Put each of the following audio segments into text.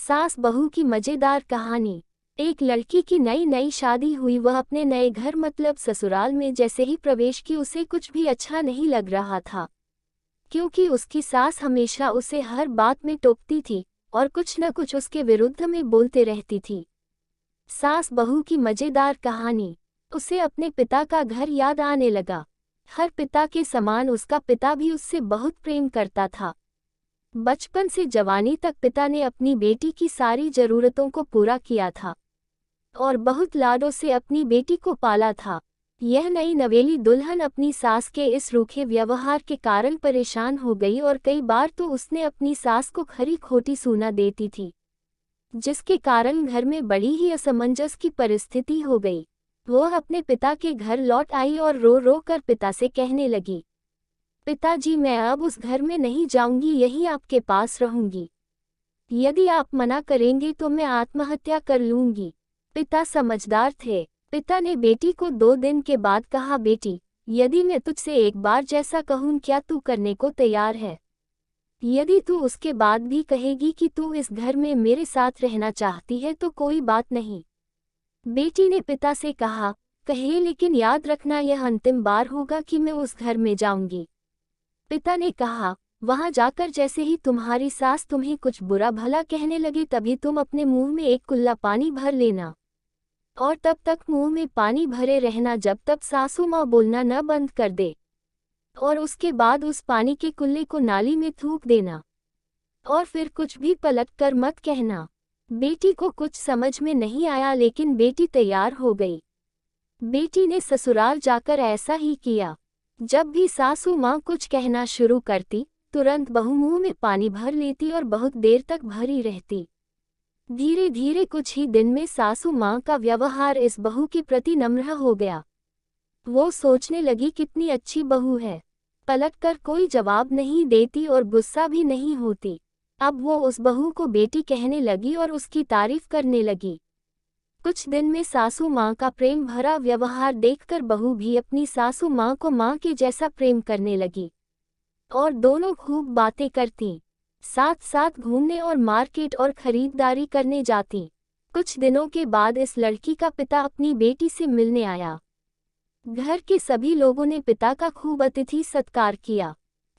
सास बहू की मजेदार कहानी। एक लड़की की नई नई शादी हुई। वह अपने नए घर मतलब ससुराल में जैसे ही प्रवेश की उसे कुछ भी अच्छा नहीं लग रहा था, क्योंकि उसकी सास हमेशा उसे हर बात में टोकती थी और कुछ न कुछ उसके विरुद्ध में बोलते रहती थी। सास बहू की मजेदार कहानी। उसे अपने पिता का घर याद आने लगा। हर पिता के समान उसका पिता भी उससे बहुत प्रेम करता था। बचपन से जवानी तक पिता ने अपनी बेटी की सारी जरूरतों को पूरा किया था और बहुत लाडों से अपनी बेटी को पाला था। यह नई नवेली दुल्हन अपनी सास के इस रूखे व्यवहार के कारण परेशान हो गई और कई बार तो उसने अपनी सास को खरी खोटी सूना देती थी, जिसके कारण घर में बड़ी ही असमंजस की परिस्थिति हो गई। वह अपने पिता के घर लौट आई और रो रो कर पिता से कहने लगी, पिताजी, मैं अब उस घर में नहीं जाऊंगी, यहीं आपके पास रहूंगी। यदि आप मना करेंगे तो मैं आत्महत्या कर लूंगी। पिता समझदार थे। पिता ने बेटी को 2 दिन के बाद कहा, बेटी, यदि मैं तुझसे एक बार जैसा कहूं क्या तू करने को तैयार है? यदि तू उसके बाद भी कहेगी कि तू इस घर में मेरे साथ रहना चाहती है तो कोई बात नहीं। बेटी ने पिता से कहा, कहे, लेकिन याद रखना यह अंतिम बार होगा कि मैं उस घर में जाऊंगी। पिता ने कहा, वहां जाकर जैसे ही तुम्हारी सास तुम्हें कुछ बुरा भला कहने लगे तभी तुम अपने मुंह में एक कुल्ला पानी भर लेना और तब तक मुंह में पानी भरे रहना जब तक सासू माँ बोलना न बंद कर दे, और उसके बाद उस पानी के कुल्ले को नाली में थूक देना और फिर कुछ भी पलट कर मत कहना। बेटी को कुछ समझ में नहीं आया, लेकिन बेटी तैयार हो गई। बेटी ने ससुराल जाकर ऐसा ही किया। जब भी सासू माँ कुछ कहना शुरू करती, तुरंत बहू मुंह में पानी भर लेती और बहुत देर तक भरी रहती। धीरे धीरे कुछ ही दिन में सासू माँ का व्यवहार इस बहू के प्रति नम्र हो गया। वो सोचने लगी, कितनी अच्छी बहू है, पलटकर कोई जवाब नहीं देती और गुस्सा भी नहीं होती। अब वो उस बहू को बेटी कहने लगी और उसकी तारीफ करने लगी। कुछ दिन में सासू माँ का प्रेम भरा व्यवहार देखकर बहू भी अपनी सासू माँ को माँ के जैसा प्रेम करने लगी और दोनों खूब बातें करती, साथ साथ घूमने और मार्केट और खरीदारी करने जाती। कुछ दिनों के बाद इस लड़की का पिता अपनी बेटी से मिलने आया। घर के सभी लोगों ने पिता का खूब अतिथि सत्कार किया।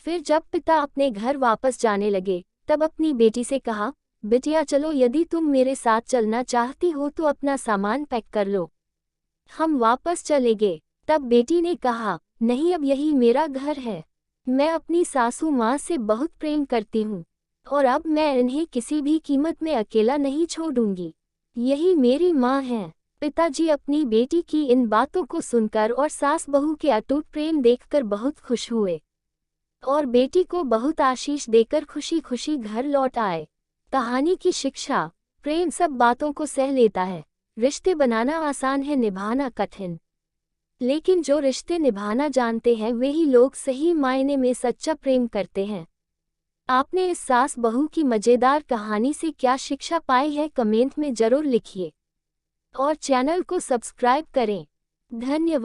फिर जब पिता अपने घर वापस जाने लगे तब अपनी बेटी से कहा, बिटिया चलो, यदि तुम मेरे साथ चलना चाहती हो तो अपना सामान पैक कर लो, हम वापस चलेंगे। तब बेटी ने कहा, नहीं, अब यही मेरा घर है। मैं अपनी सासू माँ से बहुत प्रेम करती हूँ और अब मैं इन्हें किसी भी कीमत में अकेला नहीं छोड़ूंगी। यही मेरी माँ है। पिताजी अपनी बेटी की इन बातों को सुनकर और सास बहू के अटूट प्रेम देखकर बहुत खुश हुए और बेटी को बहुत आशीष देकर खुशी खुशी घर लौट आए। कहानी की शिक्षा। प्रेम सब बातों को सह लेता है। रिश्ते बनाना आसान है, निभाना कठिन। लेकिन जो रिश्ते निभाना जानते हैं वे ही लोग सही मायने में सच्चा प्रेम करते हैं। आपने इस सास बहू की मजेदार कहानी से क्या शिक्षा पाई है, कमेंट में जरूर लिखिए और चैनल को सब्सक्राइब करें। धन्यवाद।